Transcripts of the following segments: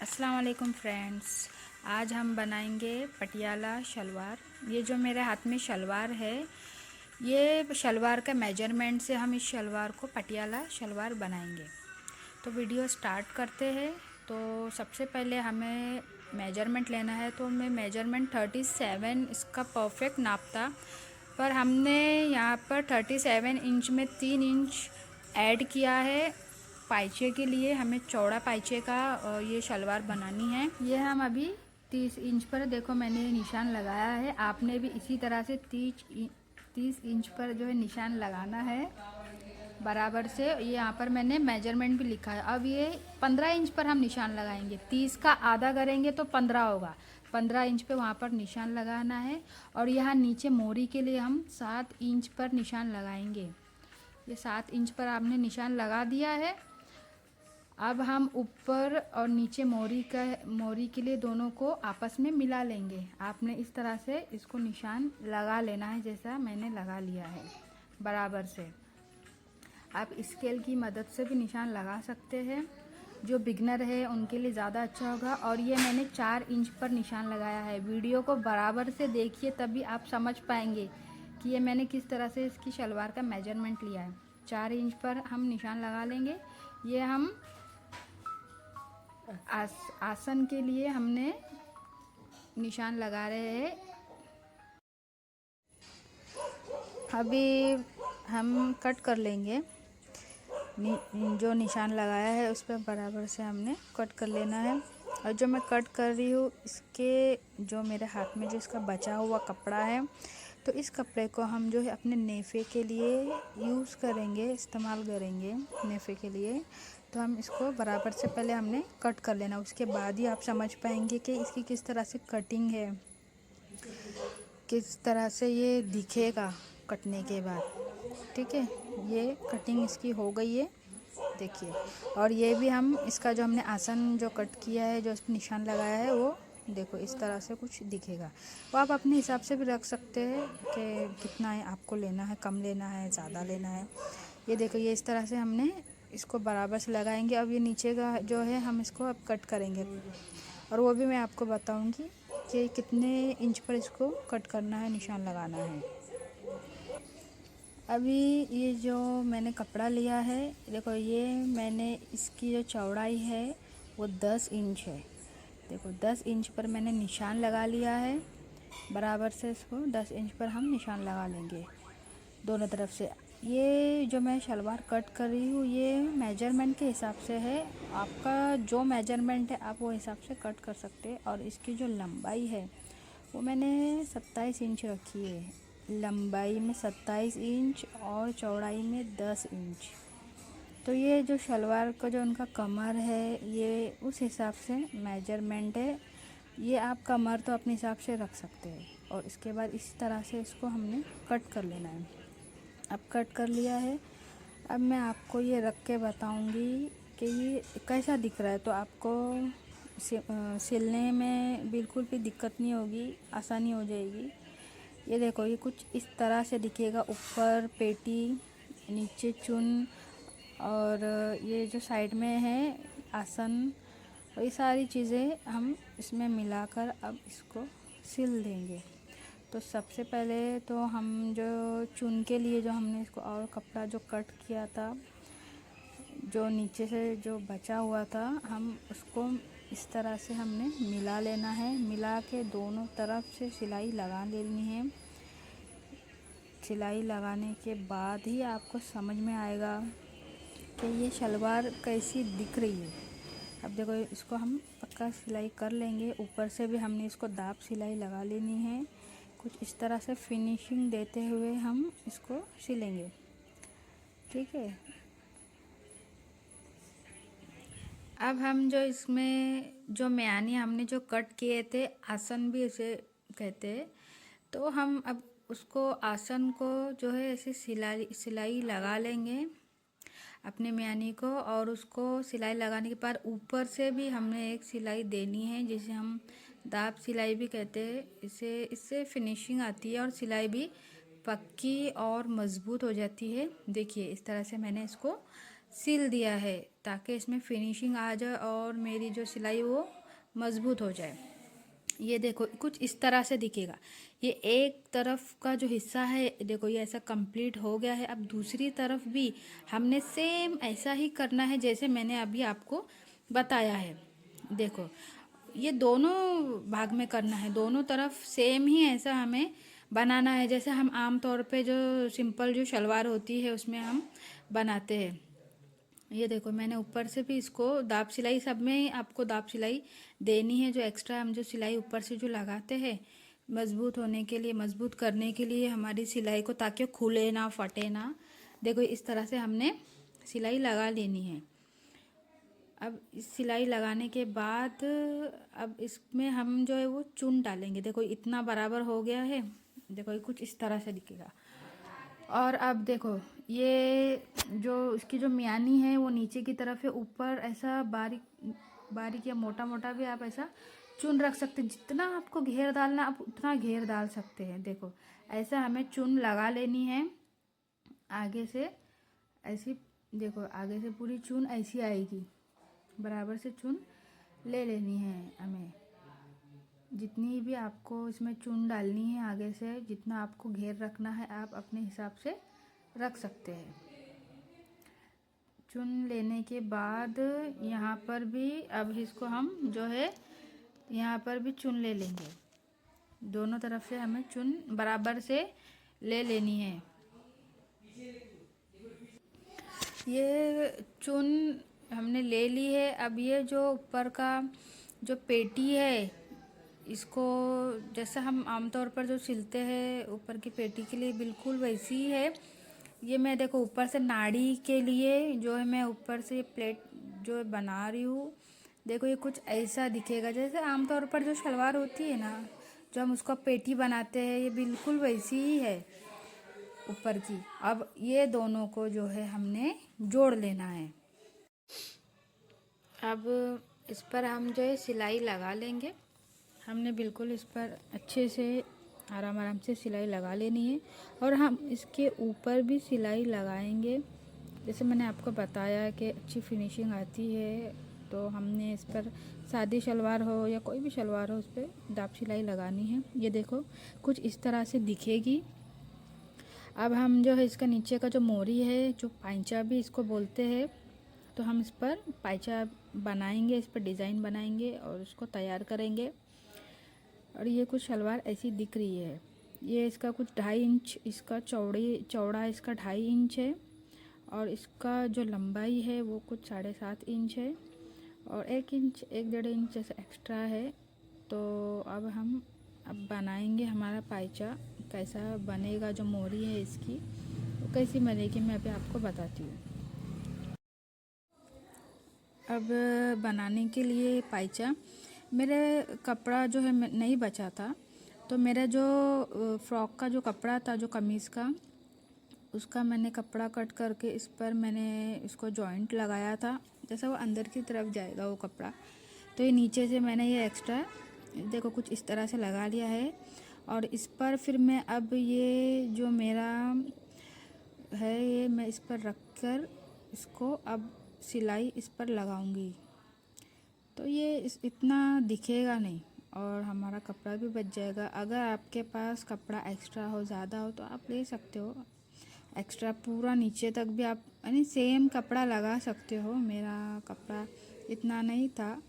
अस्सलाम वालेकुम फ्रेंड्स। आज हम बनाएंगे पटियाला शलवार। ये जो मेरे हाथ में शलवार है, ये शलवार का मेजरमेंट से हम इस शलवार को पटियाला शलवार बनाएंगे। तो वीडियो स्टार्ट करते हैं। तो सबसे पहले हमें मेजरमेंट लेना है। तो मैं मेजरमेंट 37 इसका परफेक्ट नाप था, पर हमने यहाँ पर 37 इंच में 3 इंच ऐड किया है। पाइचे के लिए हमें चौड़ा पाइचे का ये शलवार बनानी है। ये हम अभी 30 इंच पर, देखो मैंने निशान लगाया है। आपने भी इसी तरह से 30 इंच पर जो है निशान लगाना है बराबर से। ये यहाँ पर मैंने मेजरमेंट भी लिखा है। अब ये 15 इंच पर हम निशान लगाएंगे। 30 का आधा करेंगे तो 15 होगा। 15 इंच पे वहाँ पर निशान लगाना है। और यहाँ नीचे मोरी के लिए हम 7 इंच पर निशान लगाएंगे। ये 7 इंच पर आपने निशान लगा दिया है। अब हम ऊपर और नीचे मोरी के लिए दोनों को आपस में मिला लेंगे। आपने इस तरह से इसको निशान लगा लेना है, जैसा मैंने लगा लिया है बराबर से। आप स्केल की मदद से भी निशान लगा सकते हैं। जो बिगनर है उनके लिए ज़्यादा अच्छा होगा। और ये मैंने 4 इंच पर निशान लगाया है। वीडियो को बराबर से देखिए, तभी आप समझ पाएंगे कि ये मैंने किस तरह से इसकी शलवार का मेजरमेंट लिया है। 4 इंच पर हम निशान लगा लेंगे। ये हम आसन के लिए हमने निशान लगा रहे हैं। अभी हम कट कर लेंगे। जो निशान लगाया है उस पर बराबर से हमने कट कर लेना है। और जो मैं कट कर रही हूँ, इसके जो मेरे हाथ में जो इसका बचा हुआ कपड़ा है, तो इस कपड़े को हम जो है अपने नेफ़े के लिए यूज़ करेंगे, इस्तेमाल करेंगे नेफ़े के लिए। तो हम इसको बराबर से पहले हमने कट कर लेना। उसके बाद ही आप समझ पाएंगे कि इसकी किस तरह से कटिंग है, किस तरह से ये दिखेगा कटने के बाद। ठीक है, ये कटिंग इसकी हो गई है, देखिए। और ये भी हम इसका जो हमने आसन जो कट किया है, जो इस पर निशान लगाया है, वो देखो इस तरह से कुछ दिखेगा। वो आप अपने हिसाब से भी रख सकते हैं कि कितना है आपको लेना है, कम लेना है, ज़्यादा लेना है। ये देखो, ये इस तरह से हमने इसको बराबर से लगाएंगे। अब ये नीचे का जो है हम इसको अब कट करेंगे, और वो भी मैं आपको बताऊंगी कि कितने इंच पर इसको कट करना है, निशान लगाना है। अभी ये जो मैंने कपड़ा लिया है, देखो ये मैंने इसकी जो चौड़ाई है वो 10 इंच है। देखो 10 इंच पर मैंने निशान लगा लिया है बराबर से। इसको 10 इंच पर हम निशान लगा लेंगे दोनों तरफ से। ये जो मैं शलवार कट कर रही हूँ, ये मेजरमेंट के हिसाब से है। आपका जो मेजरमेंट है आप वो हिसाब से कट कर सकते हैं। और इसकी जो लंबाई है वो मैंने 27 इंच रखी है। लंबाई में 27 इंच और चौड़ाई में 10 इंच। तो ये जो शलवार का जो उनका कमर है, ये उस हिसाब से मेजरमेंट है। ये आप कमर तो अपने हिसाब से रख सकते हैं। और इसके बाद इस तरह से इसको हमने कट कर लेना है। अब कट कर लिया है। अब मैं आपको ये रख के बताऊंगी कि ये कैसा दिख रहा है। तो आपको सिलने में बिल्कुल भी दिक्कत नहीं होगी, आसानी हो जाएगी। ये देखो, ये कुछ इस तरह से दिखेगा। ऊपर पेटी, नीचे चुन, और ये जो साइड में है आसन, और ये सारी चीज़ें हम इसमें मिलाकर अब इसको सिल देंगे। तो सबसे पहले तो हम जो चुन के लिए जो हमने इसको और कपड़ा जो कट किया था, जो नीचे से जो बचा हुआ था, हम उसको इस तरह से हमने मिला लेना है। मिला के दोनों तरफ से सिलाई लगा लेनी है। सिलाई लगाने के बाद ही आपको समझ में आएगा कि ये शलवार कैसी दिख रही है। अब देखो, इसको हम पक्का सिलाई कर लेंगे। ऊपर से भी हमने इसको दाब सिलाई लगा लेनी है। कुछ इस तरह से फिनिशिंग देते हुए हम इसको सिलेंगे। ठीक है। अब हम जो इसमें जो म्यानी हमने जो कट किए थे, आसन भी उसे कहते हैं, तो हम अब उसको आसन को जो है ऐसे सिलाई लगा लेंगे अपने म्यानी को। और उसको सिलाई लगाने के बाद ऊपर से भी हमने एक सिलाई देनी है, जिसे हम दाब सिलाई भी कहते हैं। इससे फिनिशिंग आती है और सिलाई भी पक्की और मज़बूत हो जाती है। देखिए, इस तरह से मैंने इसको सिल दिया है ताकि इसमें फिनिशिंग आ जाए और मेरी जो सिलाई वो मज़बूत हो जाए। ये देखो कुछ इस तरह से दिखेगा। ये एक तरफ का जो हिस्सा है देखो ये ऐसा कंप्लीट हो गया है। अब दूसरी तरफ भी हमने सेम ऐसा ही करना है जैसे मैंने अभी आपको बताया है। देखो ये दोनों भाग में करना है, दोनों तरफ सेम ही ऐसा हमें बनाना है जैसे हम आम तौर पे जो सिंपल जो शलवार होती है उसमें हम बनाते हैं। ये देखो मैंने ऊपर से भी इसको दाब सिलाई, सब में आपको दाब सिलाई देनी है। जो एक्स्ट्रा हम जो सिलाई ऊपर से जो लगाते हैं मज़बूत होने के लिए, मज़बूत करने के लिए हमारी सिलाई को, ताकि खुले ना फटे ना। देखो इस तरह से हमने सिलाई लगा लेनी है। अब इस सिलाई लगाने के बाद अब इसमें हम जो है वो चुन डालेंगे। देखो इतना बराबर हो गया है, देखो ये कुछ इस तरह से दिखेगा। और अब देखो ये जो इसकी जो मियानी है वो नीचे की तरफ है, ऊपर ऐसा बारीक बारीक या मोटा मोटा भी आप ऐसा चुन रख सकते हैं। जितना आपको घेर डालना आप उतना घेर डाल सकते हैं। देखो ऐसा हमें चुन लगा लेनी है आगे से, ऐसी देखो आगे से पूरी चुन ऐसी आएगी, बराबर से चुन ले लेनी है हमें। जितनी भी आपको इसमें चुन डालनी है आगे से, जितना आपको घेर रखना है आप अपने हिसाब से रख सकते हैं। चुन लेने के बाद यहाँ पर भी अब इसको हम जो है यहाँ पर भी चुन ले लेंगे। दोनों तरफ से हमें चुन बराबर से ले लेनी है। ये चुन हमने ले ली है। अब ये जो ऊपर का जो पेटी है इसको जैसे हम आमतौर पर जो सिलते हैं ऊपर की पेटी के लिए बिल्कुल वैसी ही है। ये मैं देखो ऊपर से नाड़ी के लिए जो है मैं ऊपर से प्लेट जो बना रही हूँ। देखो ये कुछ ऐसा दिखेगा जैसे आमतौर पर जो शलवार होती है ना, जो हम उसका पेटी बनाते हैं, ये बिल्कुल वैसी ही है ऊपर की। अब ये दोनों को जो है हमने जोड़ लेना है। अब इस पर हम जो है सिलाई लगा लेंगे। हमने बिल्कुल इस पर अच्छे से आराम आराम से सिलाई लगा लेनी है और हम इसके ऊपर भी सिलाई लगाएंगे। जैसे मैंने आपको बताया कि अच्छी फिनिशिंग आती है, तो हमने इस पर सादी शलवार हो या कोई भी शलवार हो उस पर दाब सिलाई लगानी है। ये देखो कुछ इस तरह से दिखेगी। अब हम जो है इसका नीचे का जो मोरी है, जो पाइचा भी इसको बोलते हैं, तो हम इस पर पाइचा बनाएंगे, इस पर डिज़ाइन बनाएंगे और इसको तैयार करेंगे। और ये कुछ शलवार ऐसी दिख रही है। ये इसका कुछ 2.5 इंच इसका चौड़ा इसका 2.5 इंच है और इसका जो लंबाई है वो कुछ 7.5 इंच है और 1 इंच 1.5 इंच जैसा एक्स्ट्रा है। तो अब बनाएंगे हमारा पाइचा। कैसा बनेगा, जो मोरी है इसकी वो कैसी बनेगी मैं अभी आपको बताती हूँ। अब बनाने के लिए पाइचा, मेरे कपड़ा जो है नहीं बचा था, तो मेरा जो फ्रॉक का जो कपड़ा था, जो कमीज़ का, उसका मैंने कपड़ा कट करके इस पर मैंने इसको जॉइंट लगाया था। जैसा वो अंदर की तरफ जाएगा वो कपड़ा, तो ये नीचे से मैंने ये एक्स्ट्रा देखो कुछ इस तरह से लगा लिया है। और इस पर फिर मैं अब ये जो मेरा है ये मैं इस पर रख कर इसको अब सिलाई इस पर लगाऊंगी। तो ये इतना दिखेगा नहीं और हमारा कपड़ा भी बच जाएगा। अगर आपके पास कपड़ा एक्स्ट्रा हो, ज़्यादा हो, तो आप ले सकते हो एक्स्ट्रा, पूरा नीचे तक भी आप यानी सेम कपड़ा लगा सकते हो। मेरा कपड़ा इतना नहीं था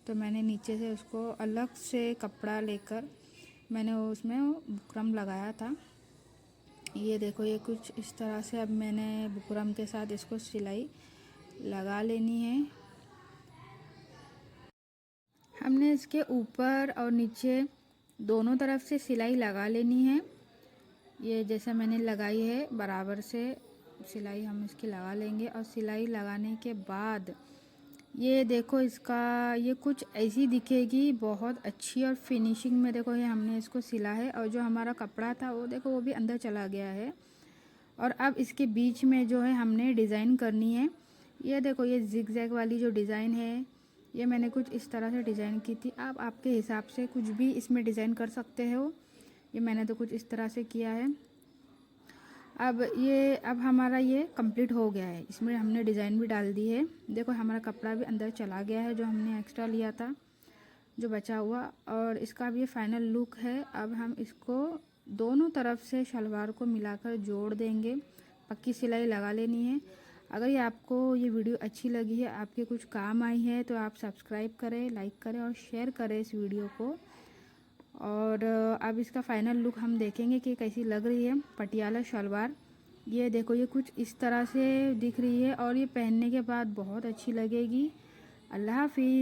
तो मैंने नीचे से उसको अलग से कपड़ा लेकर मैंने उसमें बुकरम लगाया था। ये देखो ये कुछ इस तरह से अब मैंने बुकरम के साथ इसको सिलाई लगा लेनी है। हमने इसके ऊपर और नीचे दोनों तरफ से सिलाई लगा लेनी है। ये जैसा मैंने लगाई है बराबर से सिलाई हम इसकी लगा लेंगे। और सिलाई लगाने के बाद ये देखो इसका ये कुछ ऐसी दिखेगी, बहुत अच्छी और फिनिशिंग में। देखो ये हमने इसको सिला है और जो हमारा कपड़ा था वो देखो वो भी अंदर चला गया है। और अब इसके बीच में जो है हमने डिज़ाइन करनी है। ये देखो ये जिग जैग वाली जो डिज़ाइन है, ये मैंने कुछ इस तरह से डिज़ाइन की थी। आप आपके हिसाब से कुछ भी इसमें डिज़ाइन कर सकते हो। ये मैंने तो कुछ इस तरह से किया है। अब हमारा ये कंप्लीट हो गया है। इसमें हमने डिज़ाइन भी डाल दी है। देखो हमारा कपड़ा भी अंदर चला गया है जो हमने एक्स्ट्रा लिया था, जो बचा हुआ। और इसका अब ये फाइनल लुक है। अब हम इसको दोनों तरफ से शलवार को मिलाकर जोड़ देंगे। पक्की सिलाई लगा लेनी है। अगर ये आपको ये वीडियो अच्छी लगी है, आपके कुछ काम आई है, तो आप सब्सक्राइब करें, लाइक करें और शेयर करें इस वीडियो को। और अब इसका फाइनल लुक हम देखेंगे कि कैसी लग रही है पटियाला शलवार। ये देखो, ये कुछ इस तरह से दिख रही है और ये पहनने के बाद बहुत अच्छी लगेगी। अल्लाह हाफिज़।